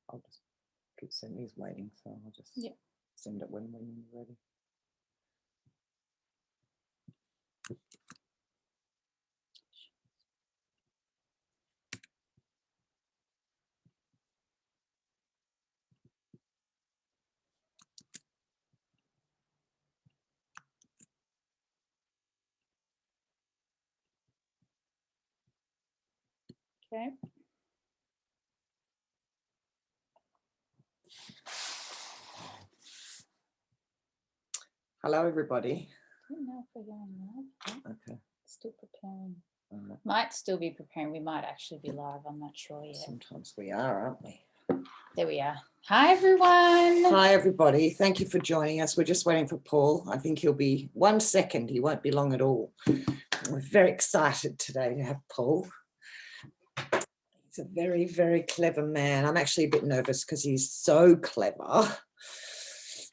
I'll just keep sending these waiting, so I'll just send it when you're ready. Okay. Hello, everybody. I don't know if we're going live. Okay. Still preparing. Might still be preparing. We might actually be live. I'm not sure yet. Sometimes we are, aren't we? There we are. Hi, everyone. Hi, everybody. Thank you for joining us. We're just waiting for Paul. I think he'll be 1 second. He won't be long at all. We're very excited today to have Paul. He's a very, very clever man. I'm actually a bit nervous because he's so clever,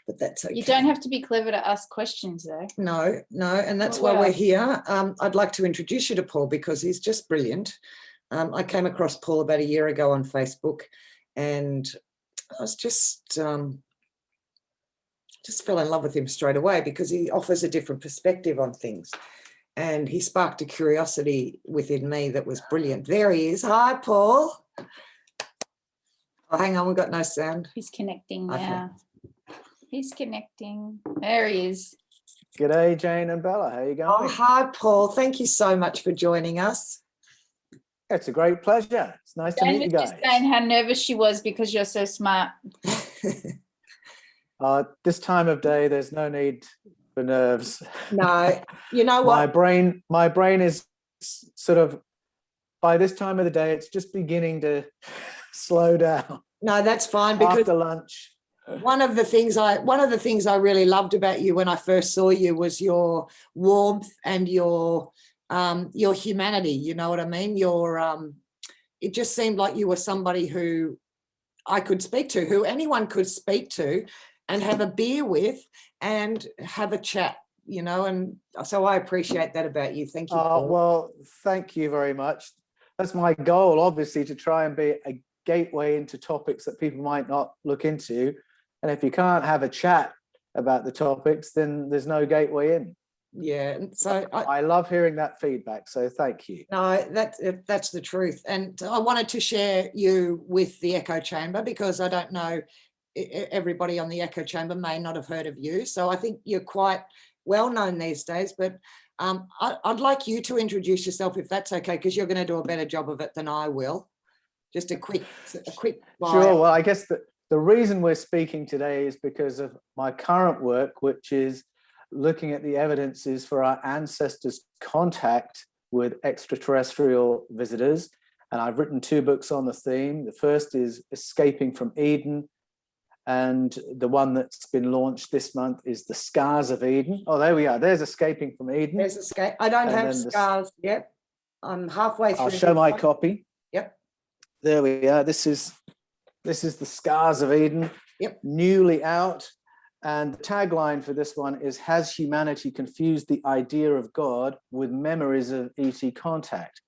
but that's okay. You don't have to be clever to ask questions, though. No, and that's why we're here. I'd like to introduce you to Paul because he's just brilliant. I came across Paul about a year ago on Facebook, and I was just fell in love with him straight away because he offers a different perspective on things. And he sparked a curiosity within me that was brilliant. There he is. Hi, Paul. Oh, hang on, we've got no sound. He's connecting now. Okay. He's connecting. There he is. G'day, Jane and Bella. How are you going? Oh, hi, Paul. Thank you so much for joining us. It's a great pleasure. It's nice to meet you guys. Just saying how nervous she was because you're so smart. This time of day, there's no need for nerves. No, you know what? My brain is sort of, by this time of the day, it's just beginning to slow down. No, that's fine because after lunch. One of the things I really loved about you when I first saw you was your warmth and your humanity. You know what I mean? It just seemed like you were somebody who I could speak to, who anyone could speak to and have a beer with and have a chat, you know, and so I appreciate that about you. Thank you. Well, thank you very much. That's my goal, obviously, to try and be a gateway into topics that people might not look into. And if you can't have a chat about the topics, then there's no gateway in. Yeah, so I love hearing that feedback, so thank you. No, that's the truth. And I wanted to share you with the echo chamber because I don't know, everybody on the echo chamber may not have heard of you. So I think you're quite well known these days, but I'd like you to introduce yourself if that's okay, because you're going to do a better job of it than I will. Just a quick bio. Sure. Well, I guess the reason we're speaking today is because of my current work, which is looking at the evidences for our ancestors' contact with extraterrestrial visitors. And I've written 2 books on the theme. The first is Escaping from Eden. And the one that's been launched this month is The Scars of Eden. Oh, there we are. There's Escaping from Eden. There's Escape. I don't have scars yet. I'm halfway through. I'll show my copy. Yep. There we are. This is The Scars of Eden. Yep. Newly out. And the tagline for this one is, has humanity confused the idea of God with memories of ET contact?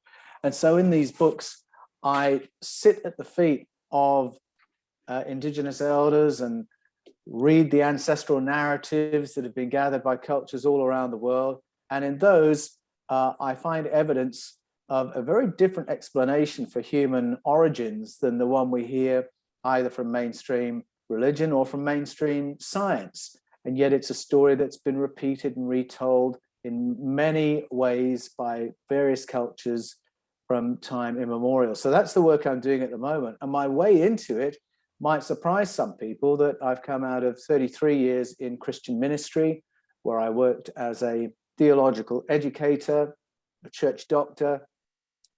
And so in these books, I sit at the feet of Indigenous elders and read the ancestral narratives that have been gathered by cultures all around the world. And in those, I find evidence of a very different explanation for human origins than the one we hear either from mainstream religion or from mainstream science. And yet it's a story that's been repeated and retold in many ways by various cultures from time immemorial. So that's the work I'm doing at the moment. And my way into it might surprise some people that I've come out of 33 years in Christian ministry, where I worked as a theological educator, a church doctor.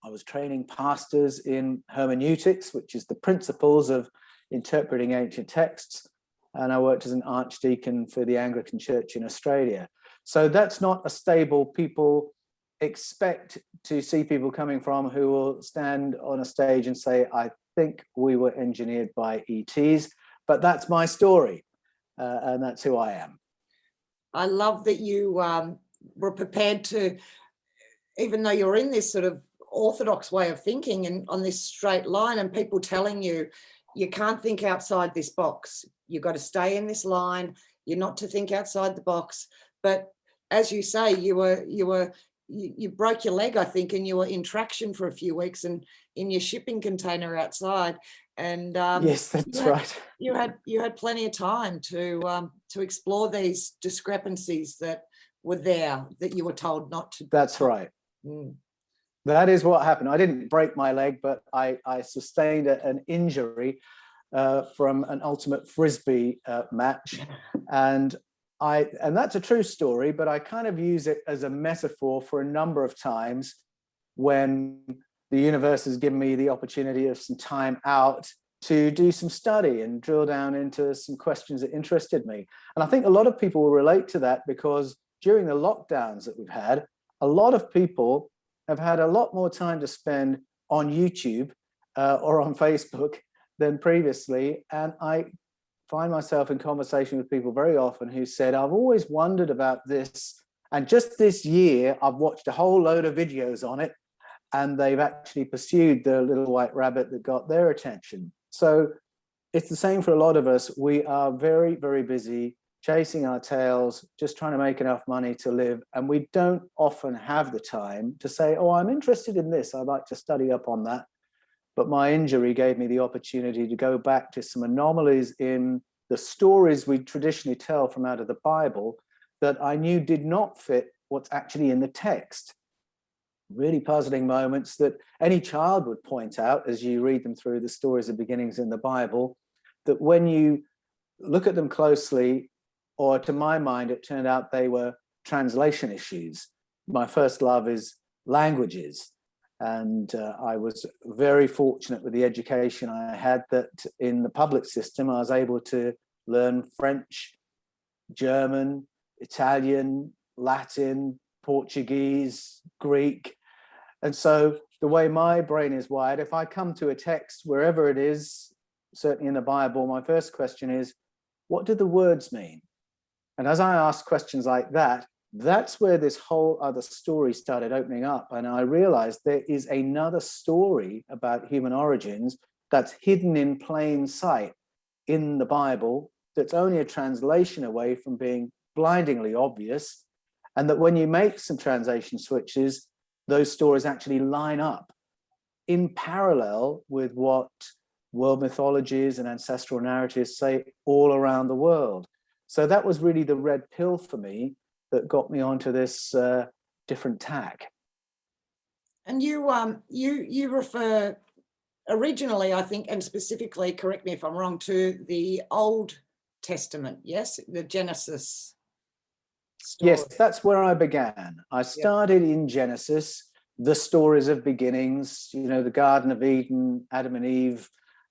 I was training pastors in hermeneutics, which is the principles of interpreting ancient texts, and I worked as an archdeacon for the Anglican Church in Australia. So that's not a stable people expect to see people coming from who will stand on a stage and say, I think we were engineered by ETs, but that's my story. and that's who I am. I love that you were prepared to, even though you're in this sort of orthodox way of thinking and on this straight line, and people telling you, you can't think outside this box. You've got to stay in this line. You're not to think outside the box. But as you say, you broke your leg, I think, and you were in traction for a few weeks and in your shipping container outside. And Yes, that's right. You had plenty of time to explore these discrepancies that were there that you were told not to. That's right. Mm. That is what happened. I didn't break my leg, but I sustained an injury from an ultimate frisbee match, and that's a true story. But I kind of use it as a metaphor for a number of times when the universe has given me the opportunity of some time out to do some study and drill down into some questions that interested me. And I think a lot of people will relate to that, because during the lockdowns that we've had, a lot of people have had a lot more time to spend on YouTube or on Facebook than previously. And I find myself in conversation with people very often who said, I've always wondered about this. And just this year, I've watched a whole load of videos on it, and they've actually pursued the little white rabbit that got their attention. So it's the same for a lot of us. We are very, very busy chasing our tails, just trying to make enough money to live. And we don't often have the time to say, oh, I'm interested in this. I'd like to study up on that. But my injury gave me the opportunity to go back to some anomalies in the stories we traditionally tell from out of the Bible that I knew did not fit what's actually in the text. Really puzzling moments that any child would point out as you read them through the stories of beginnings in the Bible, that when you look at them closely, or to my mind, it turned out they were translation issues. My first love is languages. And I was very fortunate with the education I had that in the public system, I was able to learn French, German, Italian, Latin, Portuguese, Greek. And so the way my brain is wired, if I come to a text, wherever it is, certainly in the Bible, my first question is, what do the words mean? And as I asked questions like that, that's where this whole other story started opening up. And I realized there is another story about human origins that's hidden in plain sight in the Bible, that's only a translation away from being blindingly obvious. And that when you make some translation switches, those stories actually line up in parallel with what world mythologies and ancestral narratives say all around the world. So that was really the red pill for me that got me onto this different tack. And you refer originally, I think, and specifically, correct me if I'm wrong, to the Old Testament, yes? The Genesis story. Yes, that's where I began. I started in Genesis, the stories of beginnings, you know, the Garden of Eden, Adam and Eve,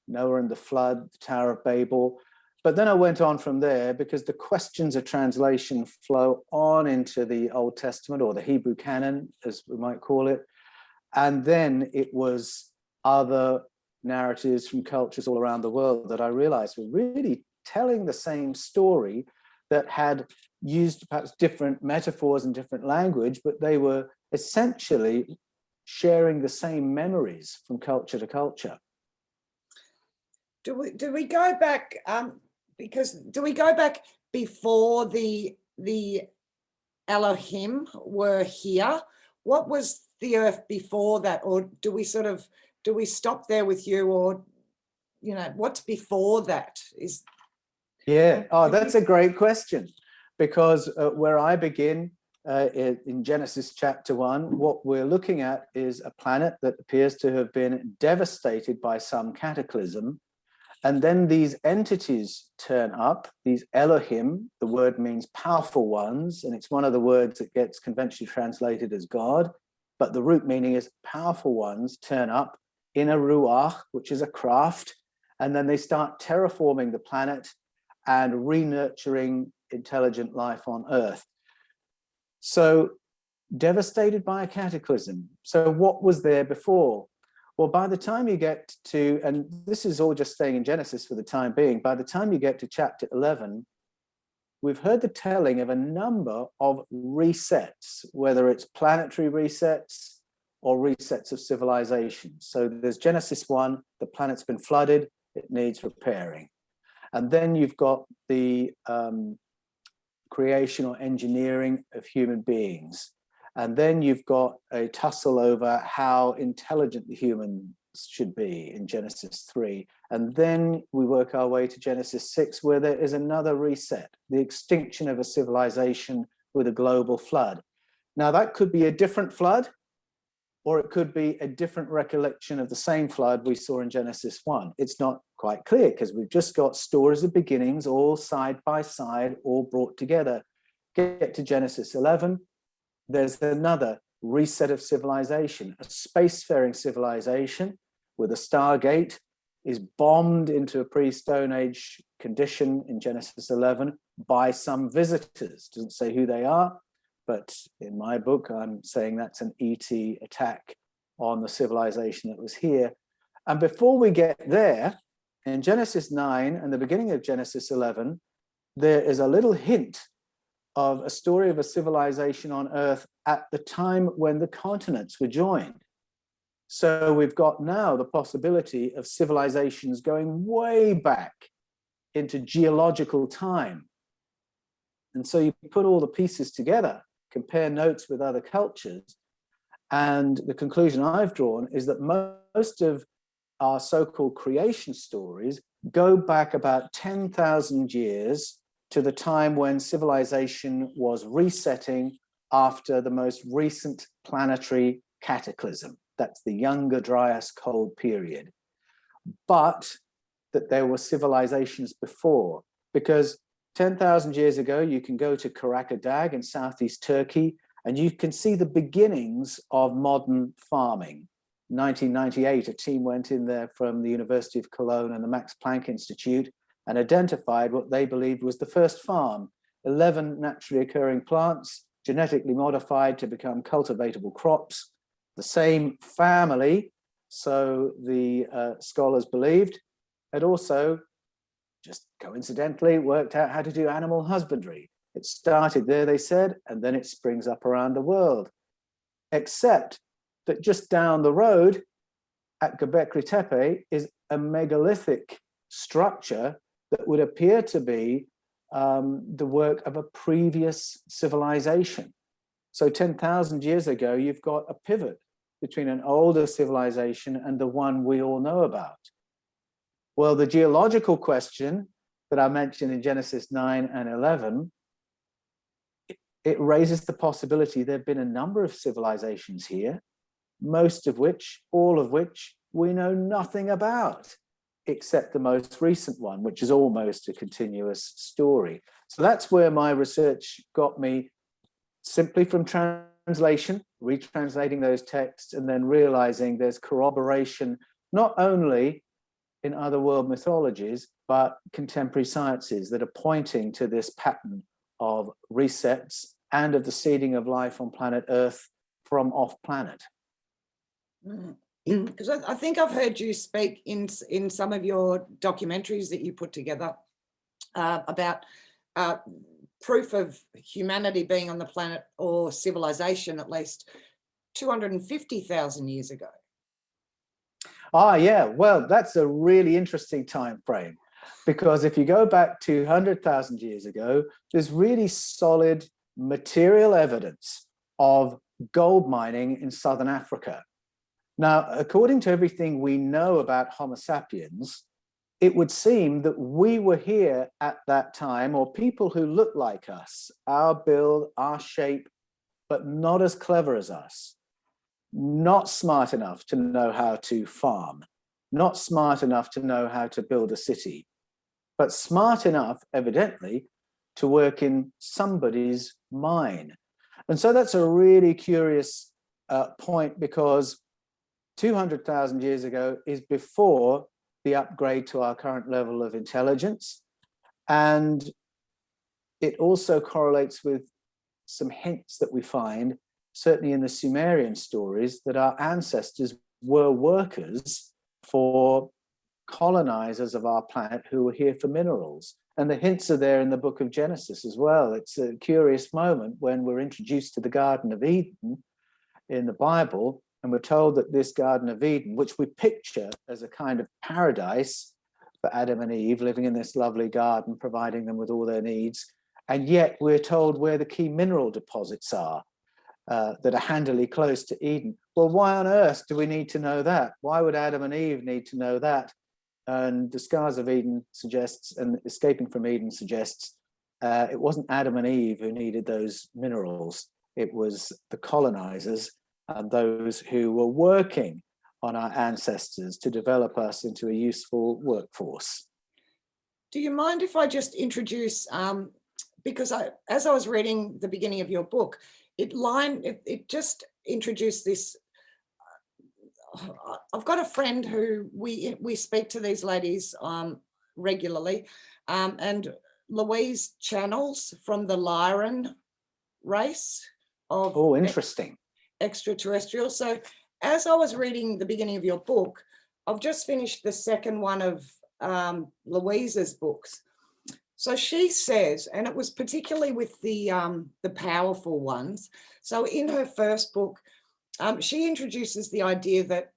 Noah and the flood, the Tower of Babel. But then I went on from there because the questions of translation flow on into the Old Testament, or the Hebrew canon, as we might call it. And then it was other narratives from cultures all around the world that I realized were really telling the same story, that had used perhaps different metaphors and different language, but they were essentially sharing the same memories from culture to culture. Do we go back, because do we go back before the Elohim were here? What was the earth before that? Or do we stop there with you, or, you know, what's before that? That's a great question, because where I begin in Genesis chapter 1, what we're looking at is a planet that appears to have been devastated by some cataclysm. And then these entities turn up, these Elohim. The word means powerful ones, and it's one of the words that gets conventionally translated as God, but the root meaning is powerful ones turn up in a ruach, which is a craft, and then they start terraforming the planet and re-nurturing intelligent life on Earth. So devastated by a cataclysm. So what was there before? Well, by the time you get to, and this is all just staying in Genesis for the time being, by the time you get to chapter 11, we've heard the telling of a number of resets, whether it's planetary resets or resets of civilization. So there's Genesis 1, the planet's been flooded, it needs repairing. And then you've got the creation or engineering of human beings. And then you've got a tussle over how intelligent the humans should be in Genesis 3. And then we work our way to Genesis 6, where there is another reset, the extinction of a civilization with a global flood. Now, that could be a different flood, or it could be a different recollection of the same flood we saw in Genesis 1. It's not quite clear because we've just got stories of beginnings, all side by side, all brought together. Get to Genesis 11, there's another reset of civilization, a spacefaring civilization with a Stargate is bombed into a pre-Stone Age condition in Genesis 11 by some visitors. Doesn't say who they are, but in my book, I'm saying that's an ET attack on the civilization that was here. And before we get there, in Genesis 9 and the beginning of Genesis 11, there is a little hint of a story of a civilization on Earth at the time when the continents were joined. So we've got now the possibility of civilizations going way back into geological time. And so you put all the pieces together, compare notes with other cultures, and the conclusion I've drawn is that most of our so-called creation stories go back about 10,000 years to the time when civilization was resetting after the most recent planetary cataclysm. That's the Younger Dryas Cold period. But that there were civilizations before, because 10,000 years ago, you can go to Karakadag in southeast Turkey, and you can see the beginnings of modern farming. 1998, a team went in there from the University of Cologne and the Max Planck Institute and identified what they believed was the first farm, 11 naturally occurring plants, genetically modified to become cultivatable crops, the same family, so the scholars believed, had also just coincidentally worked out how to do animal husbandry. It started there, they said, and then it springs up around the world. Except that just down the road at Göbekli Tepe is a megalithic structure that would appear to be the work of a previous civilization. So 10,000 years ago, you've got a pivot between an older civilization and the one we all know about. Well, the geological question that I mentioned in Genesis 9 and 11, it raises the possibility there have been a number of civilizations here, most of which, all of which, we know nothing about, except the most recent one, which is almost a continuous story. So that's where my research got me, simply from translation, retranslating those texts, and then realizing there's corroboration, not only in other world mythologies, but contemporary sciences that are pointing to this pattern of resets and of the seeding of life on planet Earth from off planet. Because I think I've heard you speak in some of your documentaries that you put together about proof of humanity being on the planet, or civilization at least, 250,000 years ago. Ah, yeah, well, that's a really interesting time frame, because if you go back 200,000 years ago, there's really solid material evidence of gold mining in southern Africa. Now, according to everything we know about Homo sapiens, it would seem that we were here at that time, or people who look like us, our build, our shape, but not as clever as us, not smart enough to know how to farm, not smart enough to know how to build a city, but smart enough, evidently, to work in somebody's mine. And so that's a really curious point, because 200,000 years ago is before the upgrade to our current level of intelligence. And it also correlates with some hints that we find, certainly in the Sumerian stories, that our ancestors were workers for colonizers of our planet who were here for minerals. And the hints are there in the book of Genesis as well. It's a curious moment when we're introduced to the Garden of Eden in the Bible, and we're told that this Garden of Eden, which we picture as a kind of paradise for Adam and Eve, living in this lovely garden, providing them with all their needs, and yet we're told where the key mineral deposits are that are handily close to Eden. Well, why on earth do we need to know that? Why would Adam and Eve need to know that? And the Scars of Eden suggests, and Escaping from Eden suggests, it wasn't Adam and Eve who needed those minerals. It was the colonizers and those who were working on our ancestors to develop us into a useful workforce. Do you mind if I just introduce, because as I was reading the beginning of your book, it just introduced this. I've got a friend who we speak to these ladies regularly, and Louise Channels from the Lyran race of Interesting. Extraterrestrials. So as I was reading the beginning of your book, I've just finished the second one of Louise's books. So she says, and it was particularly with the powerful ones. So in her first book, she introduces the idea that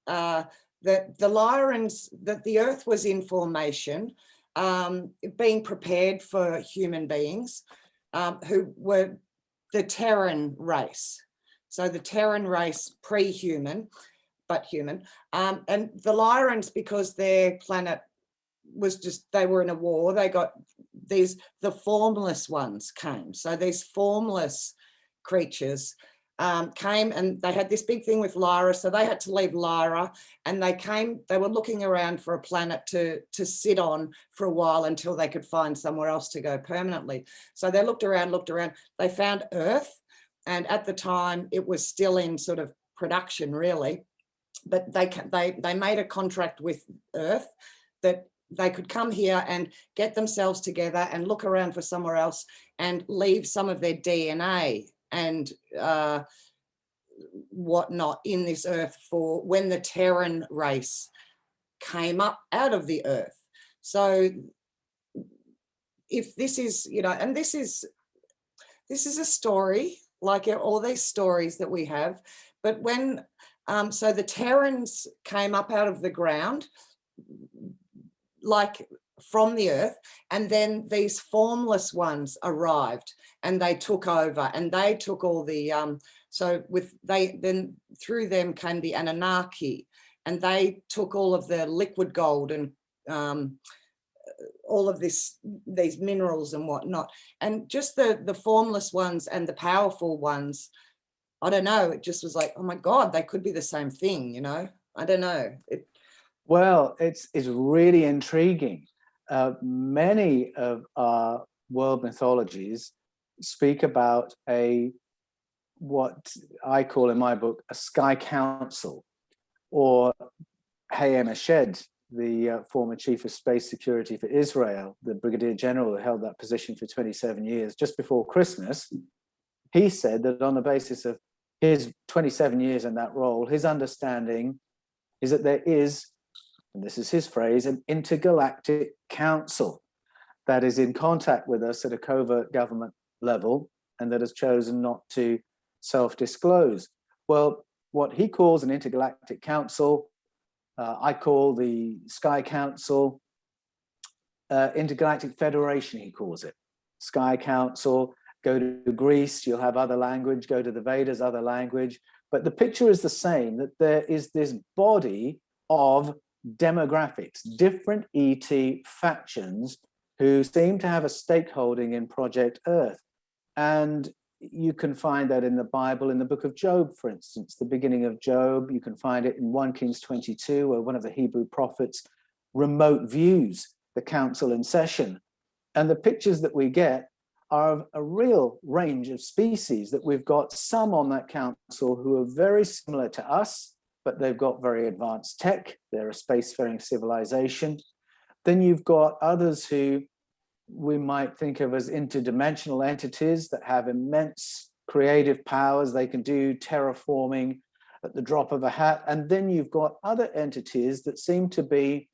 that the Lyrans, that the Earth was in formation, being prepared for human beings who were the Terran race. So the Terran race, pre-human, but human. And the Lyrans, because their planet was just, they were in a war, they got the formless ones came. So these formless creatures came, and they had this big thing with Lyra, so they had to leave Lyra, and they were looking around for a planet to sit on for a while until they could find somewhere else to go permanently. So they looked around, they found Earth, and at the time it was still in sort of production really, but they made a contract with Earth that they could come here and get themselves together and look around for somewhere else and leave some of their DNA and whatnot in this Earth for when the Terran race came up out of the Earth. So if this is, and this is a story, like all these stories that we have, but when, so the Terrans came up out of the ground, like from the Earth, and then these formless ones arrived and they took over, and they took all the then through them came the Anunnaki, and they took all of the liquid gold and all of these minerals and whatnot, and just the formless ones and the powerful ones, I don't know, it just was like, oh my God, they could be the same thing, I don't know. Well, it's really intriguing. Many of our world mythologies speak about what I call in my book a sky council, or Hayem Eshed, the former chief of space security for Israel, the brigadier general who held that position for 27 years. Just before Christmas, he said that on the basis of his 27 years in that role, his understanding is that there is, and this is his phrase, an intergalactic council that is in contact with us at a covert government level and that has chosen not to self-disclose. Well, what he calls an intergalactic council, I call the Sky Council, Intergalactic Federation, he calls it. Sky Council, go to Greece, you'll have other language, go to the Vedas, other language. But the picture is the same, that there is this body of demographics, different ET factions who seem to have a stakeholding in Project Earth. And you can find that in the Bible, in the book of Job, for instance, the beginning of Job. You can find it in 1 Kings 22, where one of the Hebrew prophets remote views the council in session. And the pictures that we get are of a real range of species, that we've got some on that council who are very similar to us, but they've got very advanced tech. They're a spacefaring civilization. Then you've got others who we might think of as interdimensional entities that have immense creative powers. They can do terraforming at the drop of a hat. And then you've got other entities that seem to be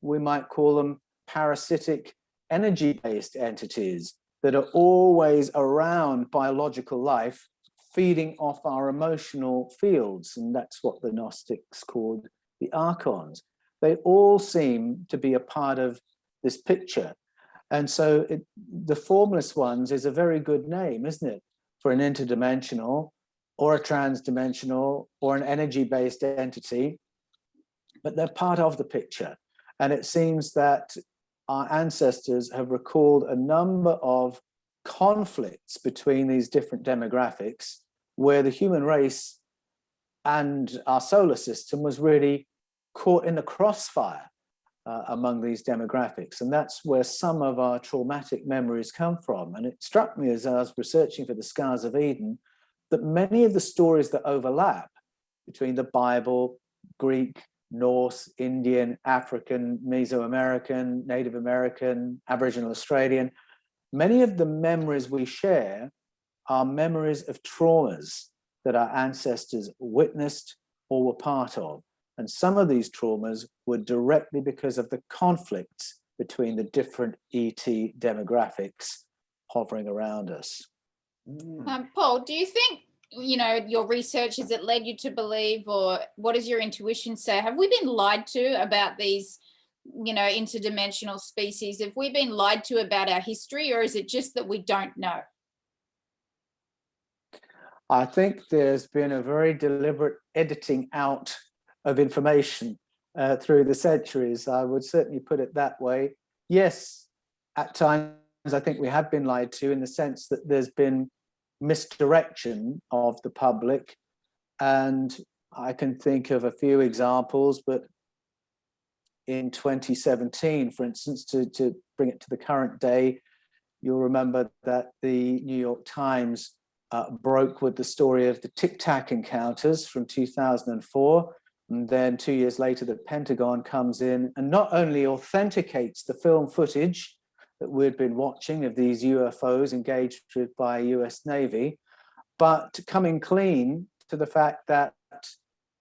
we might call them parasitic energy-based entities that are always around biological life, feeding off our emotional fields. And that's what the Gnostics called the archons. They all seem to be a part of this picture. And so the formless ones is a very good name, isn't it? For an interdimensional or a transdimensional or an energy-based entity, but they're part of the picture. And it seems that our ancestors have recalled a number of conflicts between these different demographics where the human race and our solar system was really caught in the crossfire among these demographics. And that's where some of our traumatic memories come from. And it struck me as I was researching for the Scars of Eden that many of the stories that overlap between the Bible, Greek, Norse, Indian, African, Mesoamerican, Native American, Aboriginal Australian, many of the memories we share are memories of traumas that our ancestors witnessed or were part of. And some of these traumas were directly because of the conflicts between the different ET demographics hovering around us. Paul, do you think, your research, has it led you to believe, or what does your intuition say? Have we been lied to about these, interdimensional species? Have we been lied to about our history, or is it just that we don't know? I think there's been a very deliberate editing out of information through the centuries. I would certainly put it that way. Yes, at times I think we have been lied to, in the sense that there's been misdirection of the public. And I can think of a few examples, but in 2017, for instance, to bring it to the current day, you'll remember that the New York Times broke with the story of the Tic Tac encounters from 2004. And then 2 years later, the Pentagon comes in and not only authenticates the film footage that we'd been watching of these UFOs engaged with by US Navy, but coming clean to the fact that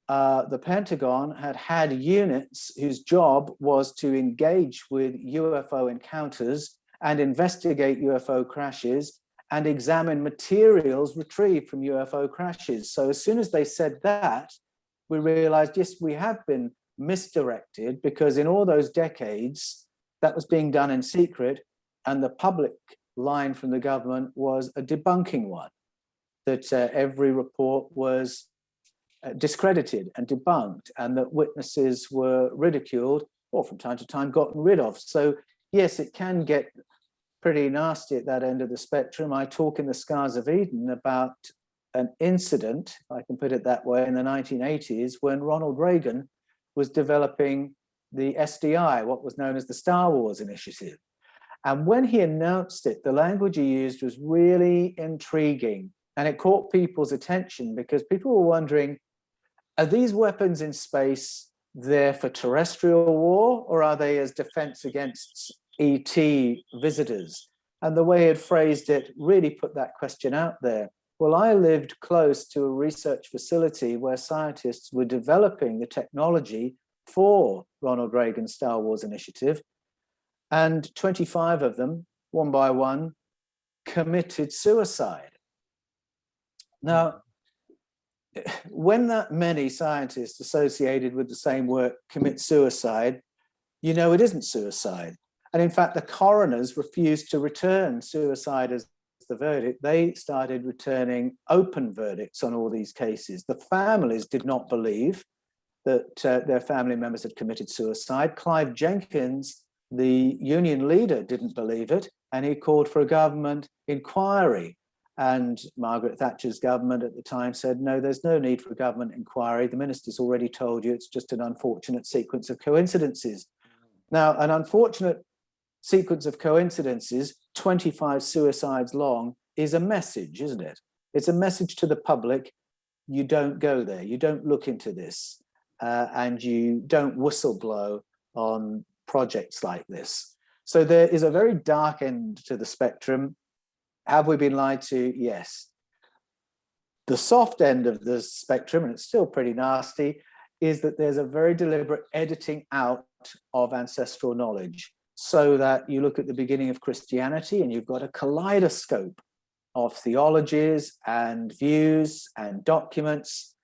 the Pentagon had units whose job was to engage with UFO encounters and investigate UFO crashes and examine materials retrieved from UFO crashes. So as soon as they said that, we realized, yes, we have been misdirected, because in all those decades, that was being done in secret, and the public line from the government was a debunking one, that every report was discredited and debunked, and that witnesses were ridiculed or from time to time gotten rid of. So yes, it can get pretty nasty at that end of the spectrum. I talk in the Scars of Eden about an incident, if I can put it that way, in the 1980s when Ronald Reagan was developing the SDI, what was known as the Star Wars Initiative. And when he announced it, the language he used was really intriguing, and it caught people's attention because people were wondering, are these weapons in space there for terrestrial war, or are they as defense against ET visitors? And the way it phrased it really put that question out there. Well, I lived close to a research facility where scientists were developing the technology for Ronald Reagan's Star Wars Initiative, and 25 of them, one by one, committed suicide. Now, when that many scientists associated with the same work commit suicide, it isn't suicide. And in fact, the coroners refused to return suicide as the verdict. They started returning open verdicts on all these cases. The families did not believe that their family members had committed suicide. Clive Jenkins, the union leader, didn't believe it, and he called for a government inquiry. And Margaret Thatcher's government at the time said, no, there's no need for a government inquiry. The minister's already told you it's just an unfortunate sequence of coincidences. Now, an unfortunate sequence of coincidences, 25 suicides long, is a message, isn't it? It's a message to the public. You don't go there, you don't look into this, and you don't whistleblow on projects like this. So there is a very dark end to the spectrum. Have we been lied to? Yes. The soft end of the spectrum, and it's still pretty nasty, is that there's a very deliberate editing out of ancestral knowledge, so that you look at the beginning of Christianity and you've got a kaleidoscope of theologies and views and documents.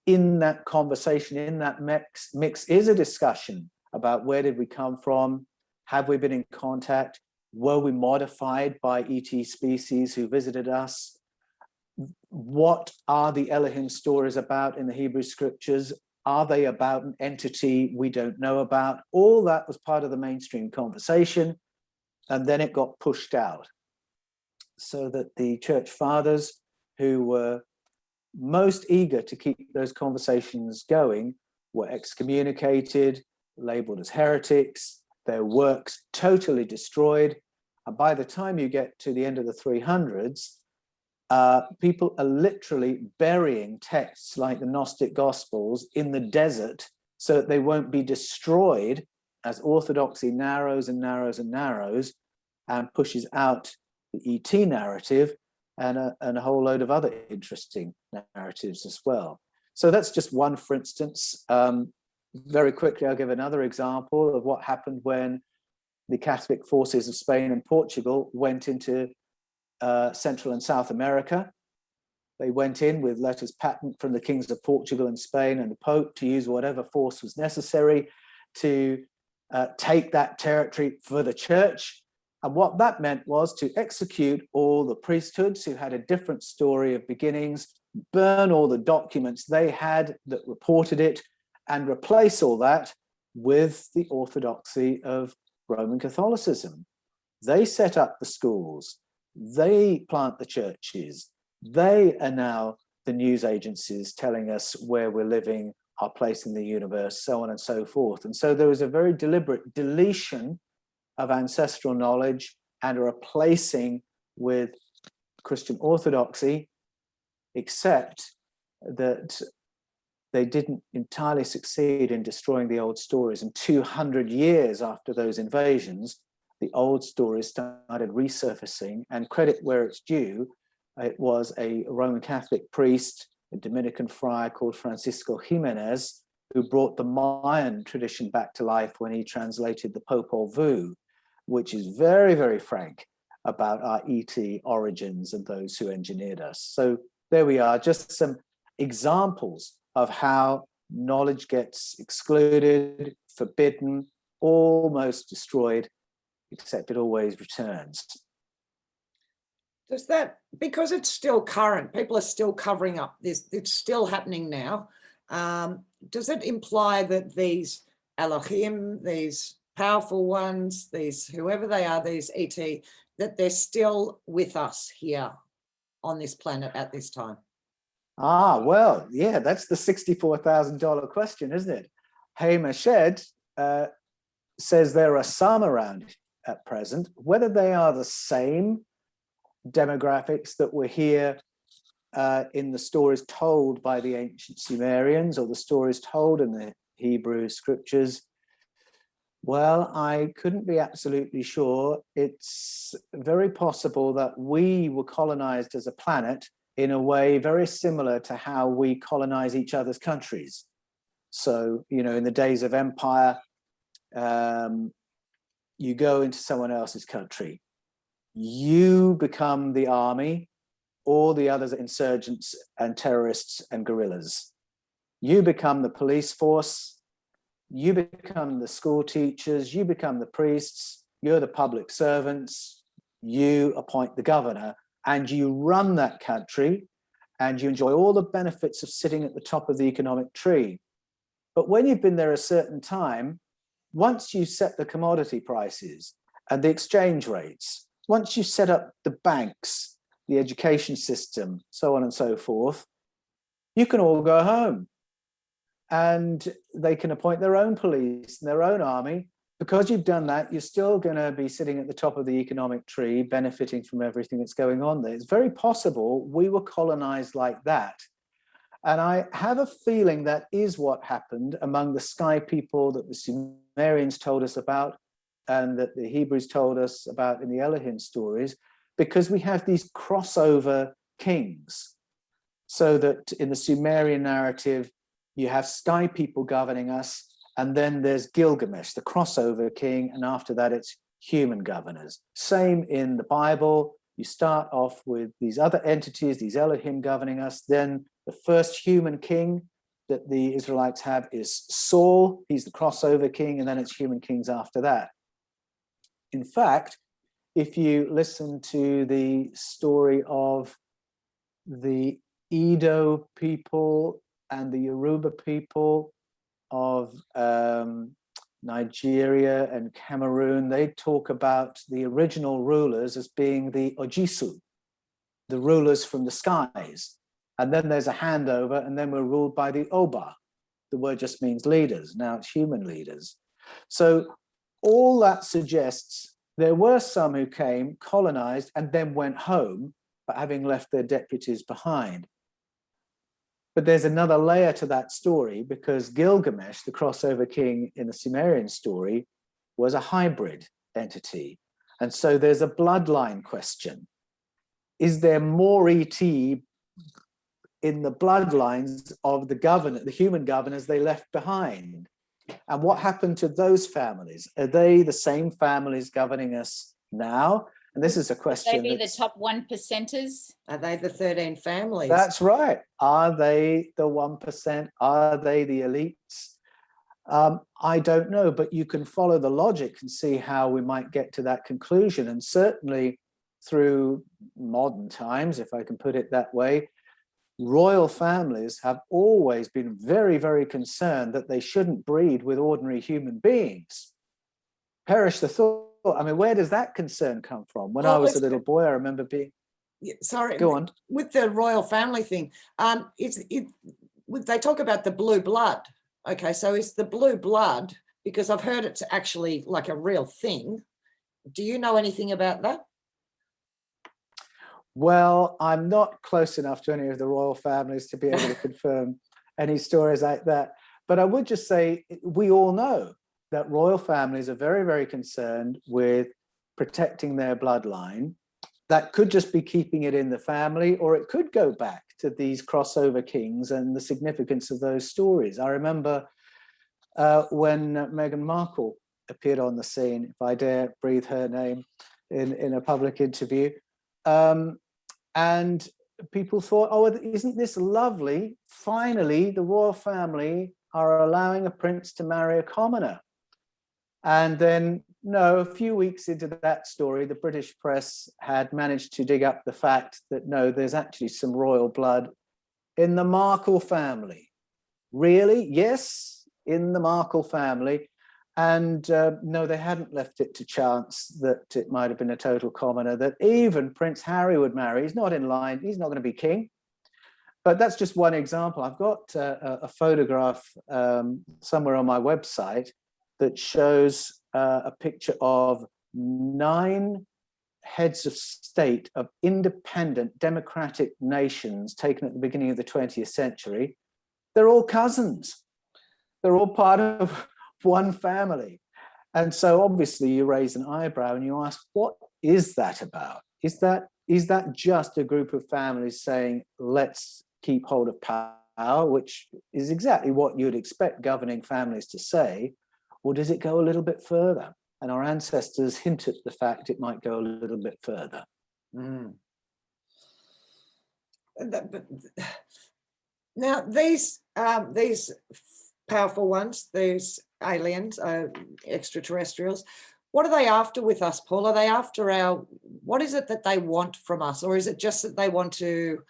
In that conversation, in that mix is a discussion about where did we come from? Have we been in contact? Were we modified by ET species who visited us? What are the Elohim stories about in the Hebrew scriptures? Are they about an entity we don't know about? All that was part of the mainstream conversation, and then it got pushed out, so that the church fathers, who were most eager to keep those conversations going, were excommunicated, labeled as heretics, their works totally destroyed. And by the time you get to the end of the 300s, people are literally burying texts like the Gnostic Gospels in the desert so that they won't be destroyed as orthodoxy narrows and narrows and narrows and pushes out the ET narrative and a whole load of other interesting narratives as well. So that's just one, for instance. Very quickly, I'll give another example of what happened when the Catholic forces of Spain and Portugal went into Central and South America. They went in with letters patent from the kings of Portugal and Spain and the Pope to use whatever force was necessary to take that territory for the church. And what that meant was to execute all the priesthoods who had a different story of beginnings, burn all the documents they had that reported it, and replace all that with the orthodoxy of Roman Catholicism. They set up the schools, they plant the churches, they are now the news agencies telling us where we're living, our place in the universe, so on and so forth. And so there was a very deliberate deletion of ancestral knowledge and a replacing with Christian orthodoxy, except that they didn't entirely succeed in destroying the old stories. And 200 years after those invasions, the old stories started resurfacing, and credit where it's due, it was a Roman Catholic priest, a Dominican friar called Francisco Jimenez, who brought the Mayan tradition back to life when he translated the Popol Vuh, which is very, very frank about our ET origins and those who engineered us. So there we are, just some examples of how knowledge gets excluded, forbidden, almost destroyed, except it always returns. Does that, because it's still current, people are still covering up this, it's still happening now, does it imply that these Elohim, these powerful ones, these whoever they are, these ET, that they're still with us here on this planet at this time? Ah, well, yeah, that's the $64,000 question, isn't it? Haymashed says there are some around at present. Whether they are the same demographics that were here in the stories told by the ancient Sumerians or the stories told in the Hebrew scriptures, well, I couldn't be absolutely sure. It's very possible that we were colonized as a planet in a way very similar to how we colonize each other's countries. So, you know, in the days of empire, you go into someone else's country, you become the army, all the others are insurgents and terrorists and guerrillas. You become the police force, you become the school teachers, you become the priests, you're the public servants, you appoint the governor, and you run that country, and you enjoy all the benefits of sitting at the top of the economic tree. But when you've been there a certain time, once you set the commodity prices and the exchange rates, once you set up the banks, the education system, so on and so forth, you can all go home. And they can appoint their own police and their own army. Because you've done that, you're still going to be sitting at the top of the economic tree, benefiting from everything that's going on there. It's very possible we were colonized like that. And I have a feeling that is what happened among the sky people that the Sumerians told us about and that the Hebrews told us about in the Elohim stories, because we have these crossover kings. So that in the Sumerian narrative, you have sky people governing us, And then there's Gilgamesh, the crossover king, and after that it's human governors. Same in the Bible. You start off with these other entities, these Elohim governing us. Then the first human king that the Israelites have is Saul. He's the crossover king, and then it's human kings after that. In fact, if you listen to the story of the Edo people and the Yoruba people of Nigeria and Cameroon, they talk about the original rulers as being the Ojisu, the rulers from the skies. And then there's a handover, and then we're ruled by the Oba. The word just means leaders. Now it's human leaders. So all that suggests there were some who came, colonized, and then went home, but having left their deputies behind. But there's another layer to that story, because Gilgamesh, the crossover king in the Sumerian story, was a hybrid entity. And so there's a bloodline question. Is there more ET in the bloodlines of the human governors they left behind? And what happened to those families? Are they the same families governing us now? And this is a question. They be the top 1%ers? Are they the 13 families? That's right. Are they the 1%? Are they the elites? I don't know, but you can follow the logic and see how we might get to that conclusion. And certainly through modern times, if I can put it that way, royal families have always been very, very concerned that they shouldn't breed with ordinary human beings. Perish the thought. I mean, where does that concern come from? When I was a little boy, I remember being... Sorry, go on. With the royal family thing, they talk about the blue blood. Okay, so is the blue blood, because I've heard it's actually like a real thing. Do you know anything about that? Well, I'm not close enough to any of the royal families to be able to confirm any stories like that. But I would just say we all know that royal families are very, very concerned with protecting their bloodline. That could just be keeping it in the family, or it could go back to these crossover kings and the significance of those stories. I remember when Meghan Markle appeared on the scene, if I dare breathe her name in a public interview, and people thought, oh, isn't this lovely? Finally, the royal family are allowing a prince to marry a commoner. And then, no, a few weeks into that story, the British press had managed to dig up the fact that, no, there's actually some royal blood in the Markle family. Really? Yes, in the Markle family. And no, they hadn't left it to chance that it might have been a total commoner, that even Prince Harry would marry. He's not in line. He's not going to be king. But that's just one example. I've got a photograph somewhere on my website that shows a picture of 9 heads of state of independent democratic nations taken at the beginning of the 20th century. They're all cousins. They're all part of one family. And so obviously you raise an eyebrow and you ask, what is that about? Is that just a group of families saying, let's keep hold of power, which is exactly what you'd expect governing families to say? Or does it go a little bit further? And our ancestors hint at the fact it might go a little bit further. Mm. Now, these powerful ones, these aliens, extraterrestrials, what are they after with us, Paul? Are they after what is it that they want from us? Or is it just that they want to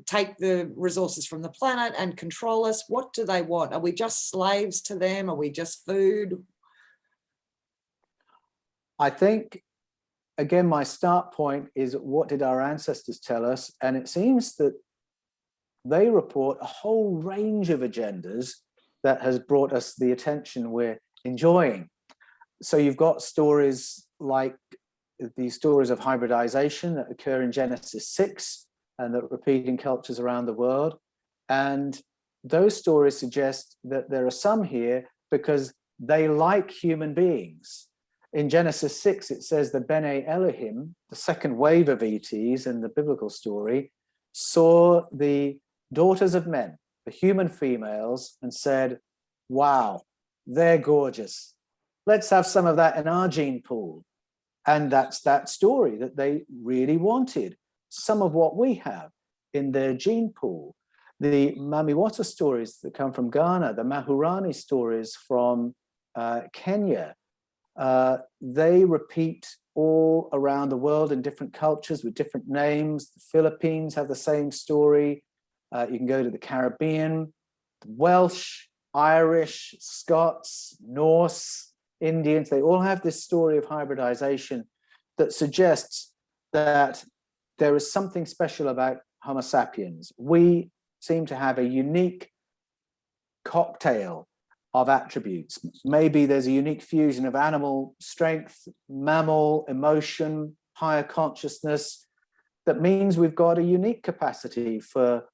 take the resources from the planet and control us? What do they want? Are we just slaves to them? Are we just food? I think, again, my start point is, what did our ancestors tell us? And it seems that they report a whole range of agendas that has brought us the attention we're enjoying. So you've got stories like the stories of hybridization that occur in Genesis 6 and that repeat in cultures around the world. And those stories suggest that there are some here because they like human beings. In Genesis 6, it says the Bene Elohim, the second wave of ETs in the biblical story, saw the daughters of men, the human females, and said, wow, they're gorgeous. Let's have some of that in our gene pool. And that's that story that they really wanted. Some of what we have in their gene pool. The Mamiwata stories that come from Ghana, the Mahurani stories from Kenya, they repeat all around the world in different cultures with different names. The Philippines have the same story. You can go to the Caribbean, the Welsh, Irish, Scots, Norse, Indians. They all have this story of hybridization that suggests that there is something special about Homo sapiens. We seem to have a unique cocktail of attributes. Maybe there's a unique fusion of animal strength, mammal, emotion, higher consciousness, that means we've got a unique capacity for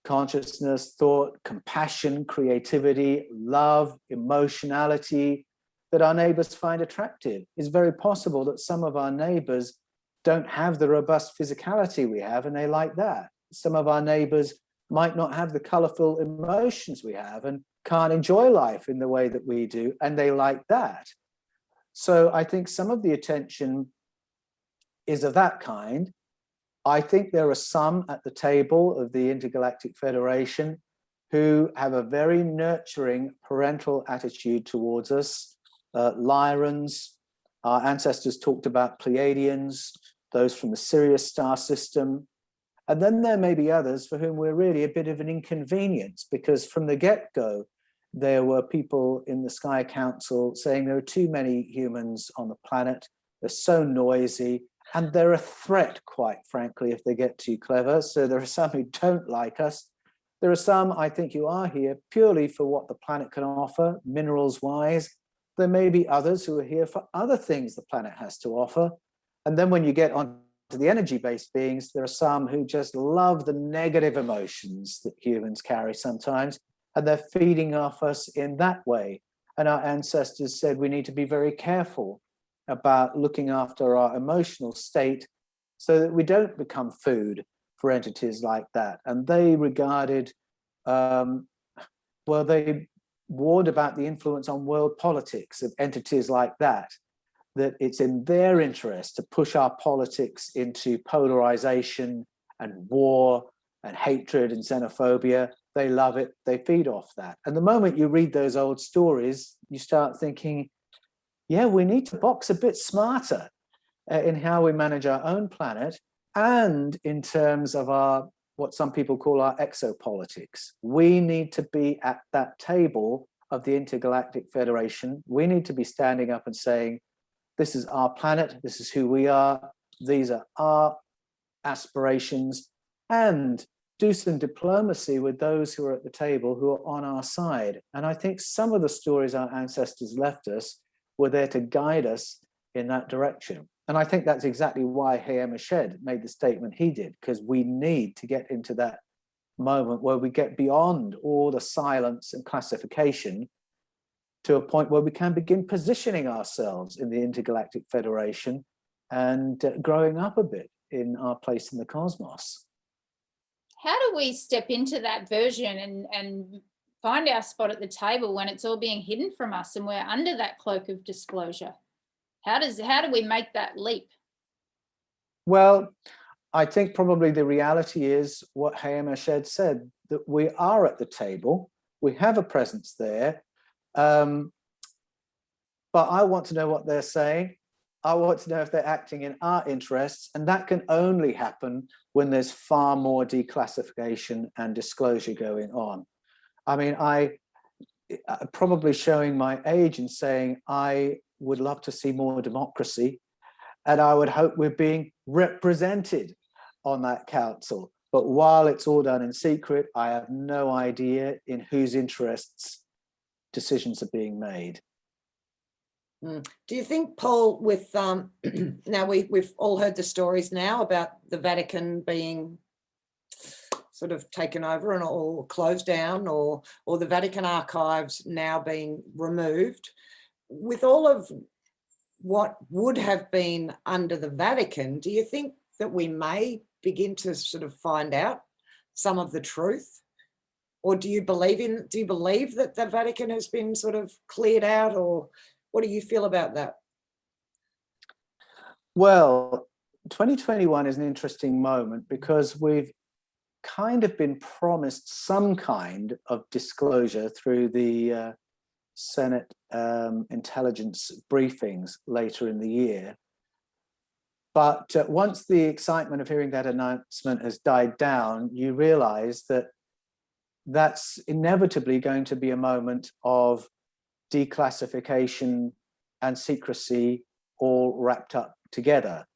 consciousness, thought, compassion, creativity, love, emotionality that our neighbors find attractive. It's very possible that some of our neighbors don't have the robust physicality we have, and they like that. Some of our neighbors might not have the colorful emotions we have and can't enjoy life in the way that we do, and they like that. So I think some of the attention is of that kind. I think there are some at the table of the Intergalactic Federation who have a very nurturing parental attitude towards us. Lyrans, our ancestors talked about Pleiadians, those from the Sirius star system. And then there may be others for whom we're really a bit of an inconvenience, because from the get-go, there were people in the Sky Council saying there are too many humans on the planet, they're so noisy, and they're a threat, quite frankly, if they get too clever. So there are some who don't like us. There are some, I think, who are here purely for what the planet can offer, minerals-wise. There may be others who are here for other things the planet has to offer. And then when you get on to the energy-based beings, there are some who just love the negative emotions that humans carry sometimes, and they're feeding off us in that way. And our ancestors said we need to be very careful about looking after our emotional state so that we don't become food for entities like that. And they regarded, they warned about the influence on world politics of entities like that, that it's in their interest to push our politics into polarization and war and hatred and xenophobia. They love it, they feed off that. And the moment you read those old stories, you start thinking, yeah, we need to box a bit smarter in how we manage our own planet and in terms of our, what some people call our exopolitics. We need to be at that table of the Intergalactic Federation. We need to be standing up and saying, this is our planet, this is who we are, these are our aspirations, and do some diplomacy with those who are at the table who are on our side. And I think some of the stories our ancestors left us were there to guide us in that direction. And I think that's exactly why Hayam Ashed made the statement he did, because we need to get into that moment where we get beyond all the silence and classification to a point where we can begin positioning ourselves in the Intergalactic Federation and growing up a bit in our place in the cosmos. How do we step into that version and find our spot at the table when it's all being hidden from us and we're under that cloak of disclosure? How do we make that leap? Well, I think probably the reality is what Hayam Ashed said, that we are at the table, we have a presence there, but I want to know what they're saying. I want to know if they're acting in our interests, and that can only happen when there's far more declassification and disclosure going on. I mean, I'm probably showing my age and saying I would love to see more democracy, and I would hope we're being represented on that council. But while it's all done in secret, I have no idea in whose interests decisions are being made. Do you think, Paul, with now we've all heard the stories now about the Vatican being sort of taken over and or closed down, or the Vatican archives now being removed, with all of what would have been under the Vatican, do you think that we may begin to sort of find out some of the truth Or do you believe that the Vatican has been sort of cleared out, or what do you feel about that? Well, 2021 is an interesting moment because we've kind of been promised some kind of disclosure through the Senate intelligence briefings later in the year. But once the excitement of hearing that announcement has died down, you realize that that's inevitably going to be a moment of declassification and secrecy all wrapped up together.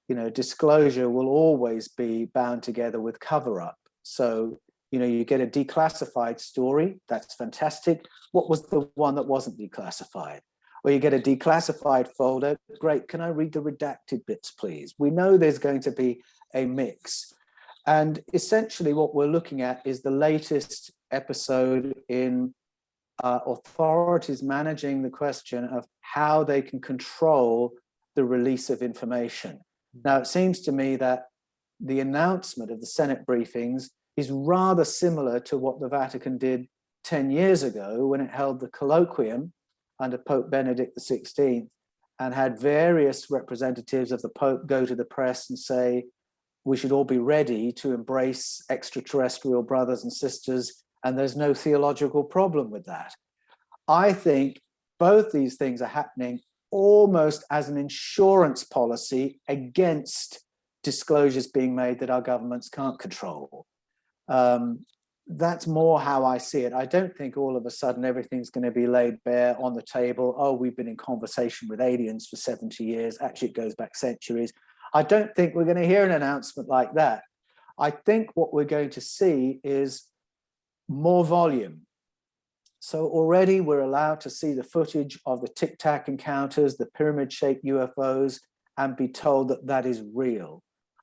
You know, disclosure will always be bound together with cover-up. So, you know, you get a declassified story, that's fantastic. What was the one that wasn't declassified? Or you get a declassified folder, great, can I read the redacted bits, please? We know there's going to be a mix. And essentially what we're looking at is the latest episode in authorities managing the question of how they can control the release of information. Now, it seems to me that the announcement of the Senate briefings is rather similar to what the Vatican did 10 years ago when it held the colloquium under Pope Benedict XVI and had various representatives of the Pope go to the press and say, we should all be ready to embrace extraterrestrial brothers and sisters, and there's no theological problem with that. I think both these things are happening almost as an insurance policy against disclosures being made that our governments can't control. That's more how I see it. I don't think all of a sudden everything's going to be laid bare on the table. Oh, we've been in conversation with aliens for 70 years. Actually, it goes back centuries. I don't think we're going to hear an announcement like that. I think what we're going to see is more volume. So already we're allowed to see the footage of the Tic Tac encounters, the pyramid-shaped UFOs, and be told that that is real.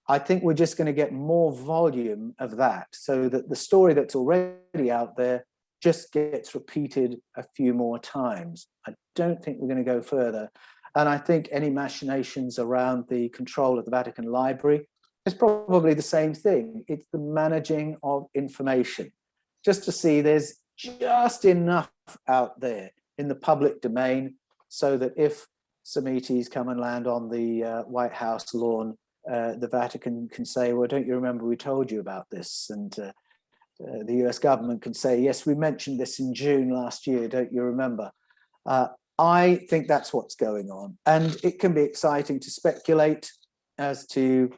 I think we're just going to get more volume of that so that the story that's already out there just gets repeated a few more times. I don't think we're going to go further. And I think any machinations around the control of the Vatican Library is probably the same thing. It's the managing of information. Just to see there's just enough out there in the public domain so that if Semites come and land on the White House lawn, the Vatican can say, well, don't you remember we told you about this? And the US government can say, yes, we mentioned this in June last year, don't you remember? I think that's what's going on. And it can be exciting to speculate as to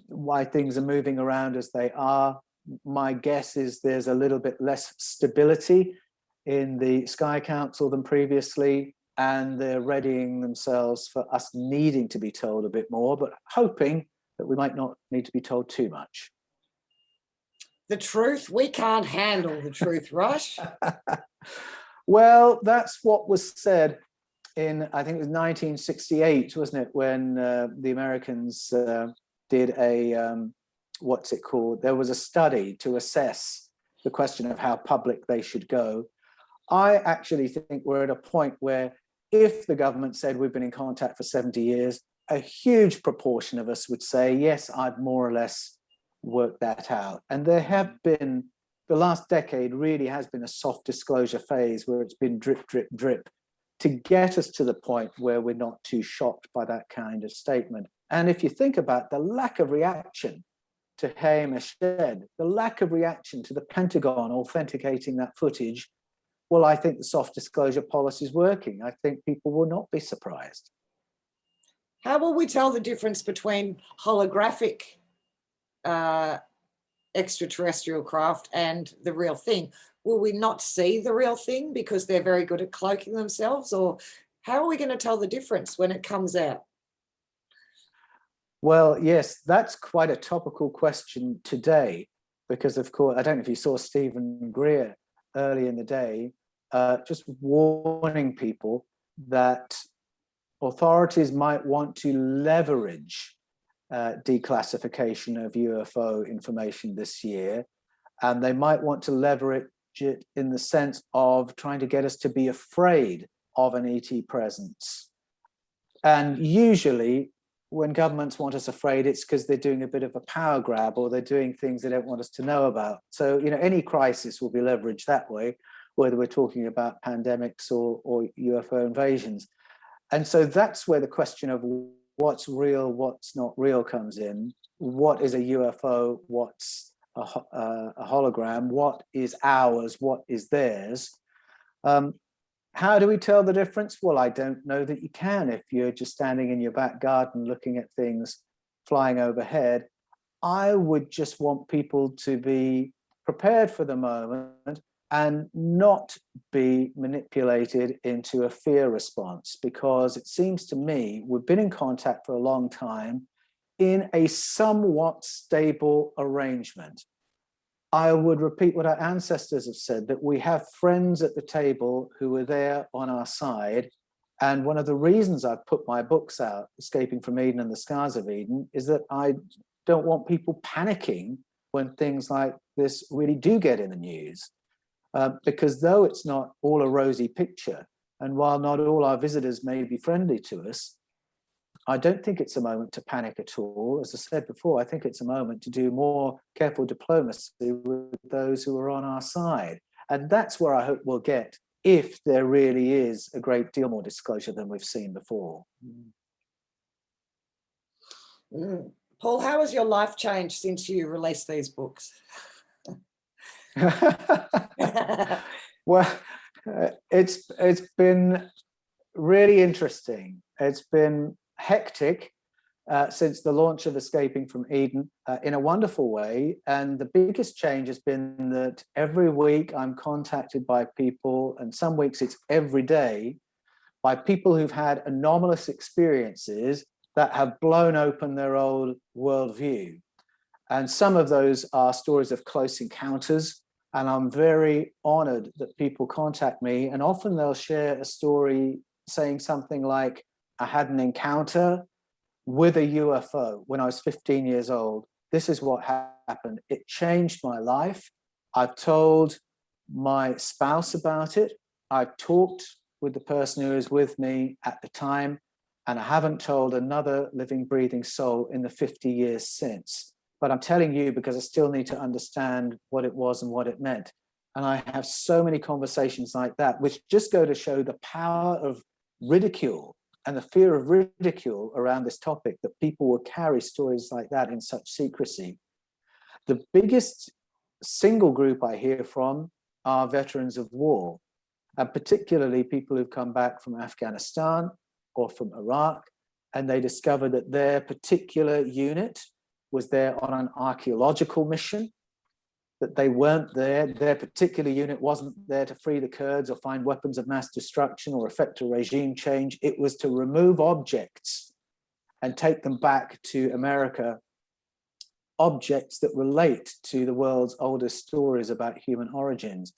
why things are moving around as they are. My guess is there's a little bit less stability in the Sky Council than previously, and they're readying themselves for us needing to be told a bit more, but hoping that we might not need to be told too much. The truth, we can't handle the truth, Rush. Well, that's what was said in, I think it was 1968, wasn't it, when the Americans did a, what's it called? There was a study to assess the question of how public they should go. I actually think we're at a point where if the government said we've been in contact for 70 years, a huge proportion of us would say, yes, I'd more or less worked that out. And there have been, the last decade really has been a soft disclosure phase where it's been drip, drip, drip to get us to the point where we're not too shocked by that kind of statement. And if you think about the lack of reaction to Hamish Shed, the lack of reaction to the Pentagon authenticating that footage, well, I think the soft disclosure policy is working. I think people will not be surprised. How will we tell the difference between holographic extraterrestrial craft and the real thing? Will we not see the real thing because they're very good at cloaking themselves? Or how are we going to tell the difference when it comes out? Well, yes, that's quite a topical question today, because of course, I don't know if you saw Stephen Greer early in the day, just warning people that authorities might want to leverage declassification of UFO information this year, and they might want to leverage it in the sense of trying to get us to be afraid of an ET presence. And usually when governments want us afraid, it's because they're doing a bit of a power grab, or they're doing things they don't want us to know about. So, any crisis will be leveraged that way, whether we're talking about pandemics or UFO invasions. And so that's where the question of what's real, what's not real comes in. What is a UFO? What's a hologram? What is ours? What is theirs? How do we tell the difference? Well, I don't know that you can if you're just standing in your back garden looking at things flying overhead. I would just want people to be prepared for the moment and not be manipulated into a fear response, because it seems to me we've been in contact for a long time in a somewhat stable arrangement. I would repeat what our ancestors have said, that we have friends at the table who are there on our side. And one of the reasons I've put my books out, Escaping from Eden and the Scars of Eden, is that I don't want people panicking when things like this really do get in the news. Because though it's not all a rosy picture, and while not all our visitors may be friendly to us, I don't think it's a moment to panic at all. As I said before, I think it's a moment to do more careful diplomacy with those who are on our side. And that's where I hope we'll get, if there really is a great deal more disclosure than we've seen before. Paul, how has your life changed since you released these books? Well, it's been really interesting. It's been hectic since the launch of Escaping from Eden, in a wonderful way. And the biggest change has been that every week I'm contacted by people, and some weeks it's every day, by people who've had anomalous experiences that have blown open their old worldview. And some of those are stories of close encounters. And I'm very honored that people contact me, and often they'll share a story saying something like, I had an encounter with a UFO when I was 15 years old. This is what happened. It changed my life. I've told my spouse about it. I've talked with the person who was with me at the time, and I haven't told another living, breathing soul in the 50 years since. But I'm telling you because I still need to understand what it was and what it meant. And I have so many conversations like that, which just go to show the power of ridicule and the fear of ridicule around this topic, that people will carry stories like that in such secrecy. The biggest single group I hear from are veterans of war, and particularly people who've come back from Afghanistan or from Iraq, and they discover that their particular unit was there on an archaeological mission, that they weren't there, their particular unit wasn't there to free the Kurds or find weapons of mass destruction or effect a regime change. It was to remove objects and take them back to America, objects that relate to the world's oldest stories about human origins.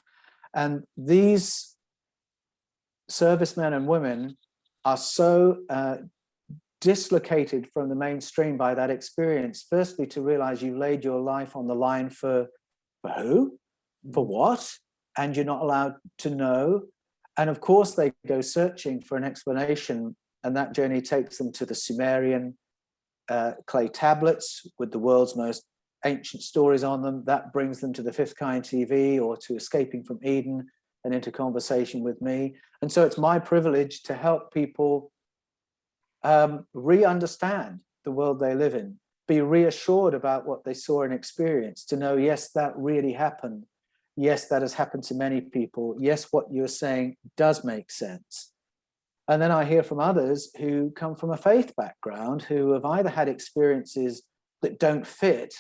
And these servicemen and women are so dislocated from the mainstream by that experience, firstly, to realize you laid your life on the line for who? For what? And you're not allowed to know. And of course, they go searching for an explanation, and that journey takes them to the Sumerian clay tablets with the world's most ancient stories on them. That brings them to the Fifth Kind TV or to Escaping from Eden and into conversation with me. And so it's my privilege to help people re-understand the world they live in, be reassured about what they saw and experienced, to know, yes, that really happened. Yes, that has happened to many people. Yes, what you're saying does make sense. And then I hear from others who come from a faith background, who have either had experiences that don't fit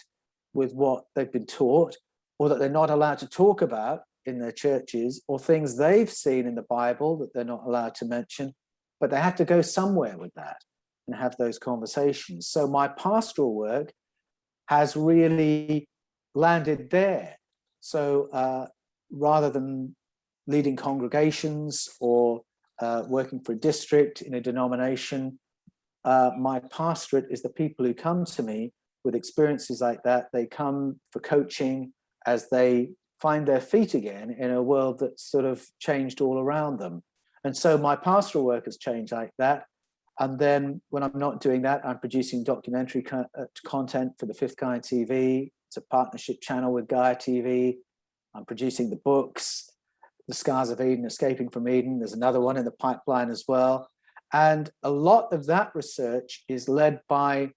with what they've been taught, or that they're not allowed to talk about in their churches, or things they've seen in the Bible that they're not allowed to mention, but they have to go somewhere with that and have those conversations. So my pastoral work has really landed there. So rather than leading congregations or working for a district in a denomination, my pastorate is the people who come to me with experiences like that. They come for coaching as they find their feet again in a world that's sort of changed all around them. And so my pastoral work has changed like that. And then when I'm not doing that, I'm producing documentary content for the Fifth Guy TV. It's a partnership channel with Gaia TV. I'm producing the books, The Scars of Eden, Escaping from Eden. There's another one in the pipeline as well. And a lot of that research is led by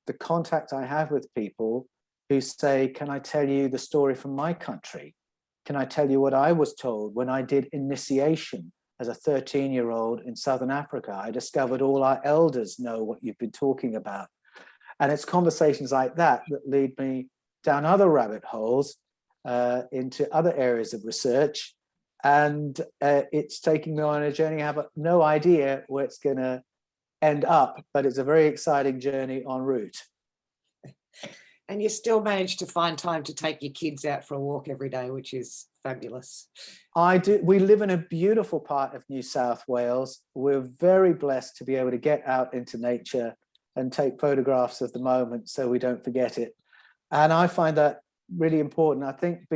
the contact I have with people who say, can I tell you the story from my country? Can I tell you what I was told when I did initiation as a 13-year-old in Southern Africa? I discovered all our elders know what you've been talking about. And it's conversations like that that lead me down other rabbit holes into other areas of research. And it's taking me on a journey. I have no idea where it's going to end up, but it's a very exciting journey en route. And you still manage to find time to take your kids out for a walk every day, which is fabulous. I do. We live in a beautiful part of New South Wales. We're very blessed to be able to get out into nature and take photographs of the moment so we don't forget it. And I find that really important. I think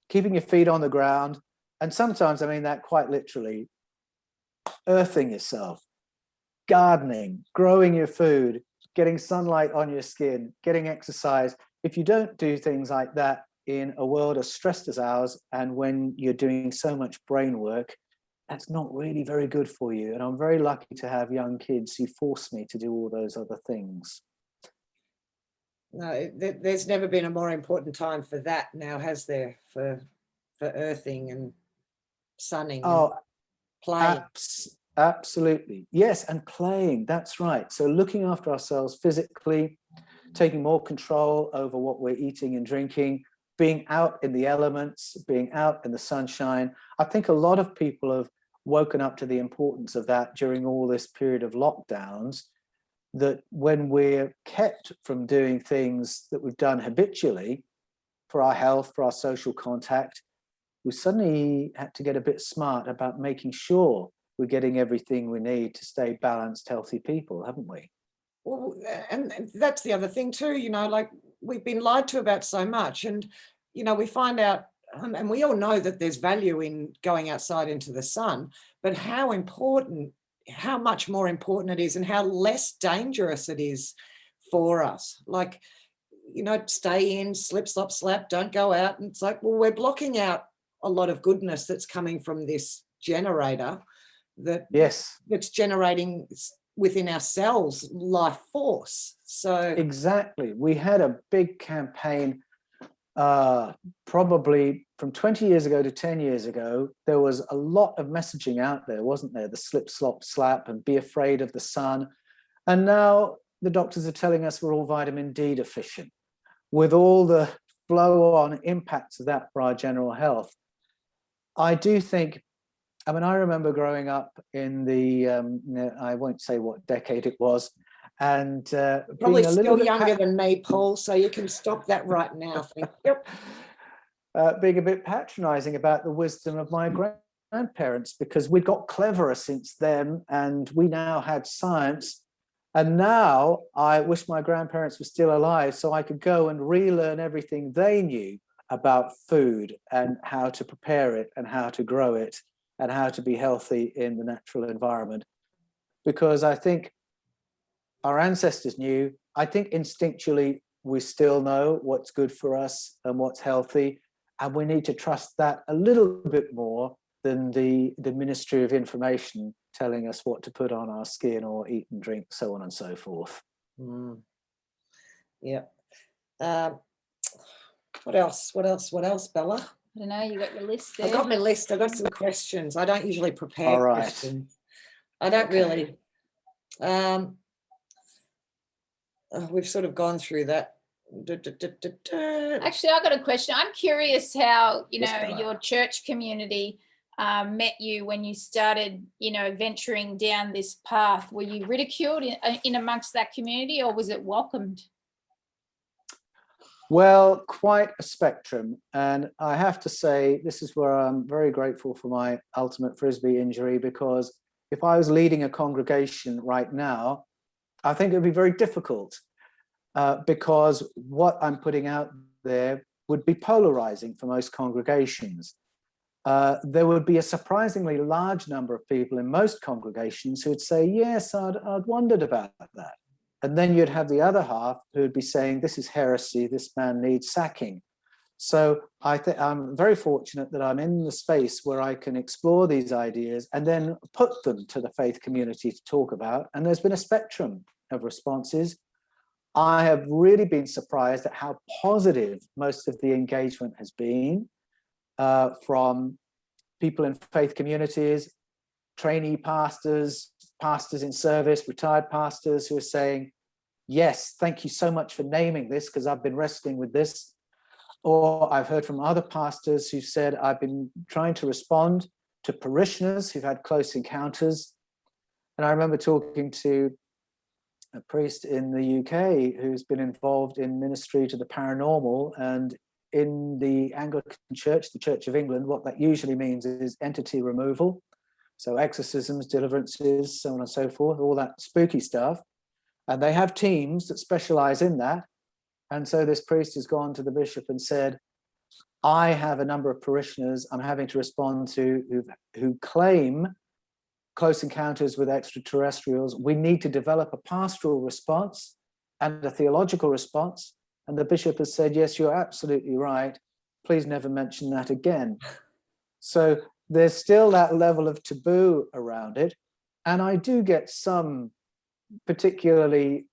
keeping your feet on the ground, and sometimes I mean that quite literally, earthing yourself, gardening, growing your food, getting sunlight on your skin, getting exercise. If you don't do things like that in a world as stressed as ours, and when you're doing so much brain work, that's not really very good for you. And I'm very lucky to have young kids who force me to do all those other things. No, there's never been a more important time for that now, has there? For earthing and sunning and playing. Absolutely. Yes, and playing, that's right. So looking after ourselves physically, taking more control over what we're eating and drinking, being out in the elements, being out in the sunshine. I think a lot of people have woken up to the importance of that during all this period of lockdowns, that when we're kept from doing things that we've done habitually for our health, for our social contact, we suddenly had to get a bit smart about making sure we're getting everything we need to stay balanced, healthy people, haven't we? Well, and that's the other thing too, like we've been lied to about so much, and, we find out, and we all know that there's value in going outside into the sun, but how much more important it is and how less dangerous it is for us. Like, stay in, slip, slop, slap, don't go out. And it's like, well, we're blocking out a lot of goodness that's coming from this generator that's generating within ourselves life force. So exactly. We had a big campaign probably from 20 years ago to 10 years ago. There was a lot of messaging out there, wasn't there? The slip, slop, slap and be afraid of the sun. And now the doctors are telling us we're all vitamin D deficient, with all the flow-on impacts of that for our general health. I do think, I remember growing up in the, I won't say what decade it was, and probably still younger than me, Paul, so you can stop that right now. Thank you. Being a bit patronizing about the wisdom of my grandparents, because we got cleverer since then, and we now had science. And now I wish my grandparents were still alive so I could go and relearn everything they knew about food and how to prepare it and how to grow it and how to be healthy in the natural environment. Because I think our ancestors knew. I think instinctually we still know what's good for us and what's healthy, and we need to trust that a little bit more than the Ministry of Information telling us what to put on our skin or eat and drink, so on and so forth. Yeah. What else, Bella? I don't know, you got your list there. I got my list. I got some questions. I don't usually prepare questions. I don't really. We've sort of gone through that. Actually, I got a question. I'm curious how, your church community met you when you started, venturing down this path. Were you ridiculed in amongst that community, or was it welcomed? Well, quite a spectrum. And I have to say, this is where I'm very grateful for my ultimate Frisbee injury, because if I was leading a congregation right now, I think it would be very difficult because what I'm putting out there would be polarizing for most congregations. there would be a surprisingly large number of people in most congregations who would say, yes, I'd wondered about that. And then you'd have the other half who would be saying, this is heresy, this man needs sacking. So I'm very fortunate that I'm in the space where I can explore these ideas and then put them to the faith community to talk about. And there's been a spectrum of responses. I have really been surprised at how positive most of the engagement has been from people in faith communities, trainee pastors, pastors in service, retired pastors who are saying, yes, thank you so much for naming this because I've been wrestling with this. Or I've heard from other pastors who said, I've been trying to respond to parishioners who've had close encounters. And I remember talking to a priest in the UK who's been involved in ministry to the paranormal, and in the Anglican Church, the Church of England, what that usually means is entity removal. So exorcisms, deliverances, so on and so forth, all that spooky stuff. And they have teams that specialize in that. And so this priest has gone to the bishop and said, I have a number of parishioners I'm having to respond to who claim close encounters with extraterrestrials. We need to develop a pastoral response and a theological response. And the bishop has said, yes, you're absolutely right. Please never mention that again. So there's still that level of taboo around it. And I do get some, particularly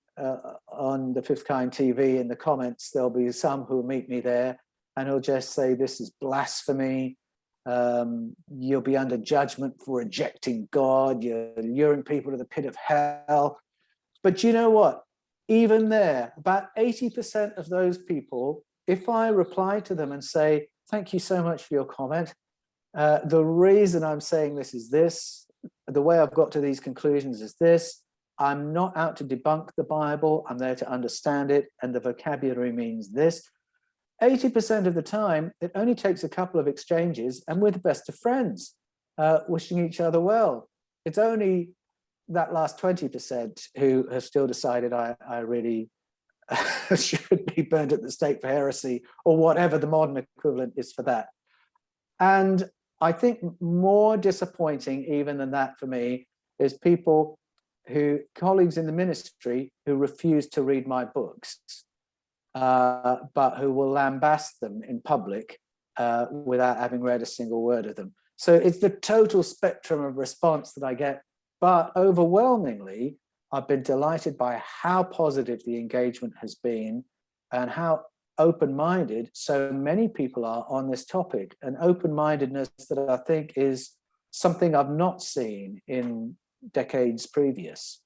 on the Fifth Kind TV in the comments, there'll be some who meet me there and who'll just say, this is blasphemy. You'll be under judgment for rejecting God. You're luring people to the pit of hell. But you know what? Even there, about 80% of those people, if I reply to them and say, thank you so much for your comment, the reason I'm saying this is this, the way I've got to these conclusions is this, I'm not out to debunk the Bible, I'm there to understand it, and the vocabulary means this. 80% of the time, it only takes a couple of exchanges, and we're the best of friends, wishing each other well. It's only that last 20% who have still decided I really should be burned at the stake for heresy, or whatever the modern equivalent is for that. And I think more disappointing even than that for me is people colleagues in the ministry who refuse to read my books, but who will lambast them in public without having read a single word of them. So it's the total spectrum of response that I get. But overwhelmingly, I've been delighted by how positive the engagement has been and how open-minded so many people are on this topic. An open-mindedness that I think is something I've not seen in decades previous.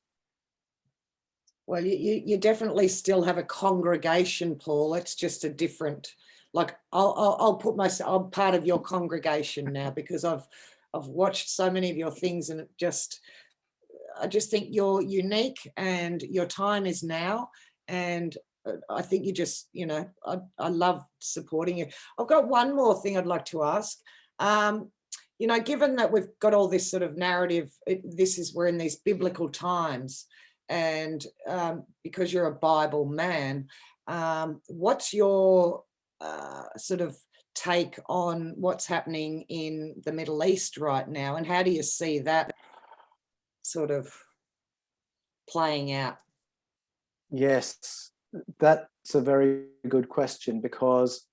Well, you definitely still have a congregation, Paul. It's just a different, like I'll put myself, I'm part of your congregation now because I've watched so many of your things, and I just think you're unique and your time is now. And I think you just, I love supporting you. I've got one more thing I'd like to ask. Given that we've got all this sort of narrative, we're in these biblical times, and because you're a Bible man, what's your sort of take on what's happening in the Middle East right now, and how do you see that sort of playing out? Yes, that's a very good question, because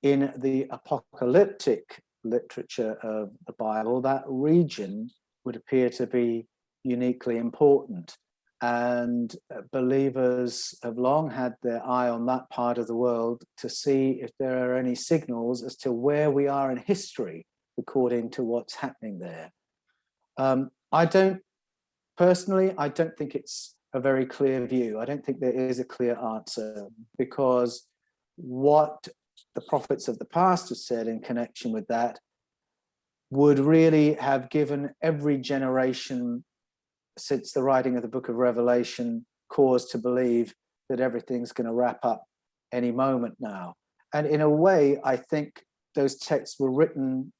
in the apocalyptic literature of the Bible, that region would appear to be uniquely important. And believers have long had their eye on that part of the world to see if there are any signals as to where we are in history according to what's happening there. I don't think it's a very clear view. I don't think there is a clear answer, because what the prophets of the past have said in connection with that would really have given every generation since the writing of the book of Revelation cause to believe that everything's going to wrap up any moment now. And in a way, I think those texts were written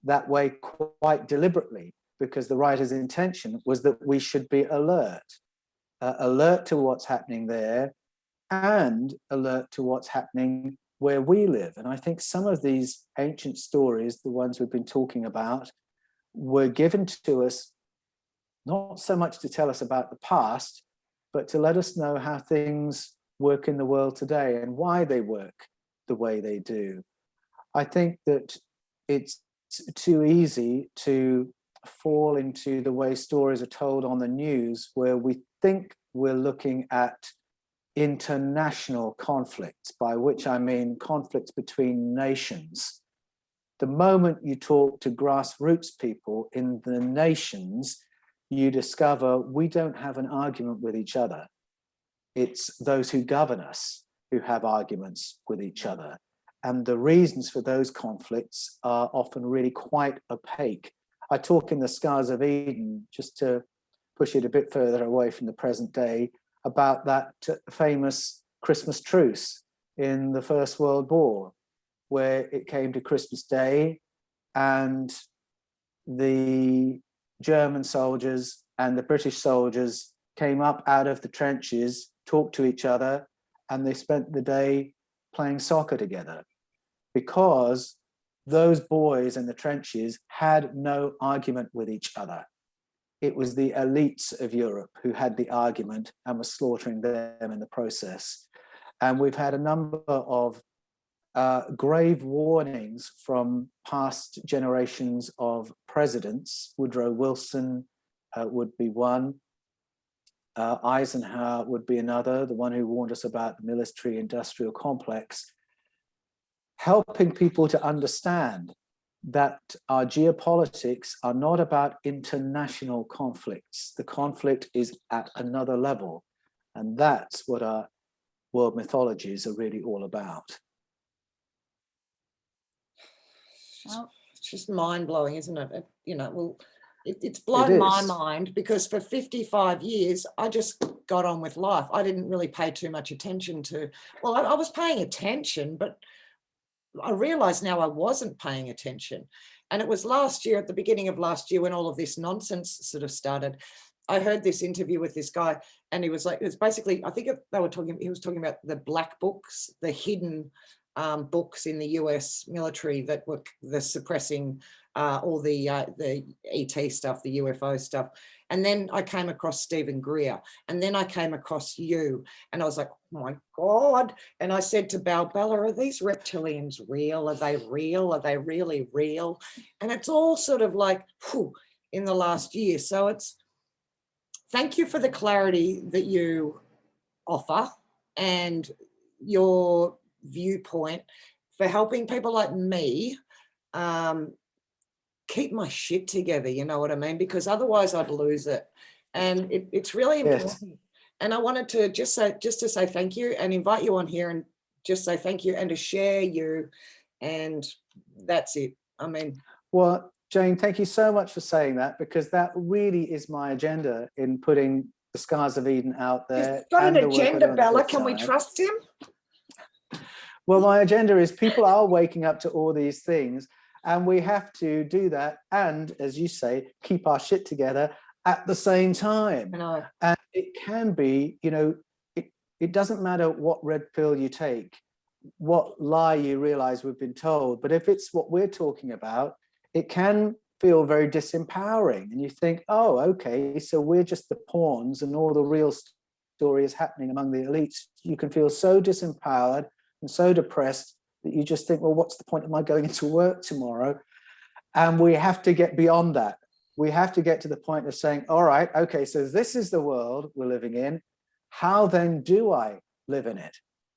that way quite deliberately, because the writer's intention was that we should be alert to what's happening there, and alert to what's happening where we live. And I think some of these ancient stories, the ones we've been talking about, were given to us not so much to tell us about the past, but to let us know how things work in the world today and why they work the way they do. I think that it's too easy to fall into the way stories are told on the news, where we think we're looking at international conflicts, by which I mean conflicts between nations. The moment you talk to grassroots people in the nations, you discover we don't have an argument with each other. It's those who govern us who have arguments with each other. And the reasons for those conflicts are often really quite opaque. I talk in the Scars of Eden, just to push it a bit further away from the present day, about that famous Christmas truce in the First World War, where it came to Christmas Day and the German soldiers and the British soldiers came up out of the trenches, talked to each other, and they spent the day playing soccer together, because those boys in the trenches had no argument with each other. It was the elites of Europe who had the argument and were slaughtering them in the process. And we've had a number of grave warnings from past generations of presidents. Woodrow Wilson would be one. Eisenhower would be another, the one who warned us about the military-industrial complex, helping people to understand that our geopolitics are not about international conflicts. The conflict is at another level. And that's what our world mythologies are really all about. Well, It's just mind-blowing, isn't it? It's blown my mind, because for 55 years, I just got on with life. I didn't really pay too much attention to, well, I was paying attention, but I realize now I wasn't paying attention. And it was last year, at the beginning of last year, when all of this nonsense sort of started, I heard this interview with this guy, and he was like, it's basically, I think he was talking about the black books, the hidden books in the US military that were suppressing all the ET stuff, the UFO stuff. And then I came across Stephen Greer, and then I came across you, and I was like, oh my God. And I said to Bella, are these reptilians real? Are they real? Are they really real? And it's all sort of like, whew, in the last year. So thank you for the clarity that you offer and your viewpoint for helping people like me keep my shit together, you know what I mean? Because otherwise I'd lose it. And it's really important. Yes. And I wanted to just to say thank you and invite you on here and just say thank you and to share you. And that's it. I mean, well, Jane, thank you so much for saying that, because that really is my agenda in putting the Scars of Eden out there. He's got an agenda, Bella. Can we trust him? Well, my agenda is people are waking up to all these things, and we have to do that. And as you say, keep our shit together at the same time. I know. And it can be, it doesn't matter what red pill you take, what lie you realize we've been told. But if it's what we're talking about, it can feel very disempowering. And you think, oh, okay, so we're just the pawns and all the real story is happening among the elites. You can feel so disempowered and so depressed that you just think, well, what's the point of my going into work tomorrow? And we have to get beyond that. We have to get to the point of saying, all right, okay, so this is the world we're living in. How then do I live in it?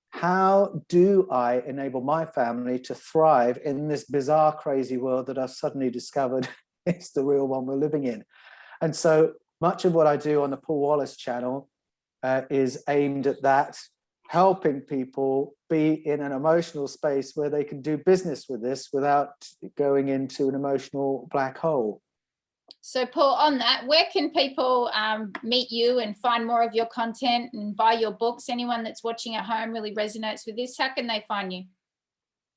How do I enable my family to thrive in this bizarre, crazy world that I've suddenly discovered is the real one we're living in? And so much of what I do on the Paul Wallis channel is aimed at that, helping people be in an emotional space where they can do business with this without going into an emotional black hole. So Paul, on that, where can people meet you and find more of your content and buy your books? Anyone that's watching at home really resonates with this, how can they find you?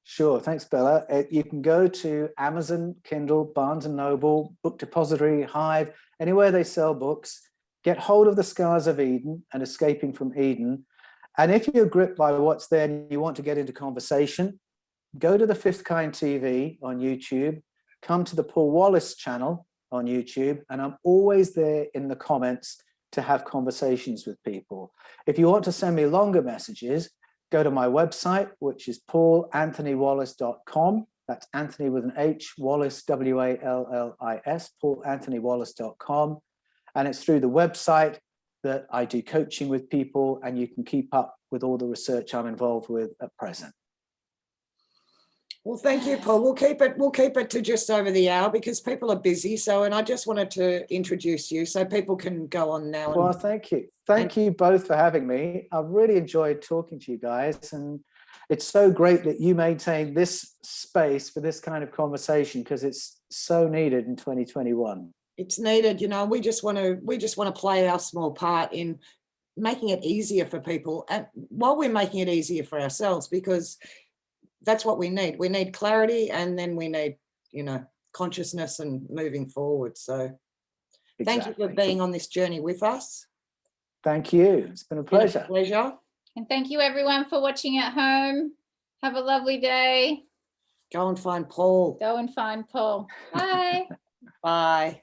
Sure, thanks, Bella. You can go to Amazon, Kindle, Barnes & Noble, Book Depository, Hive, anywhere they sell books. Get hold of The Scars of Eden and Escaping from Eden. And if you're gripped by what's there and you want to get into conversation, go to the Fifth Kind TV on YouTube, come to the Paul Wallis channel on YouTube, and I'm always there in the comments to have conversations with people. If you want to send me longer messages, go to my website, which is paulanthonywallis.com. That's Anthony with an H, Wallis, W-A-L-L-I-S, paulanthonywallis.com. And it's through the website that I do coaching with people, and you can keep up with all the research I'm involved with at present. Well, thank you, Paul. We'll keep it to just over the hour because people are busy. So, and I just wanted to introduce you so people can go on now. Well, thank you. Thank you both for having me. I've really enjoyed talking to you guys, and it's so great that you maintain this space for this kind of conversation because it's so needed in 2021. It's needed, you know. We just want to play our small part in making it easier for people, and while we're making it easier for ourselves, because that's what we need. We need clarity, and then we need, you know, consciousness and moving forward. So Thank you for being on this journey with us. Thank you. It's been a pleasure. Pleasure. And thank you everyone for watching at home. Have a lovely day. Go and find Paul. Go and find Paul. Bye. Bye.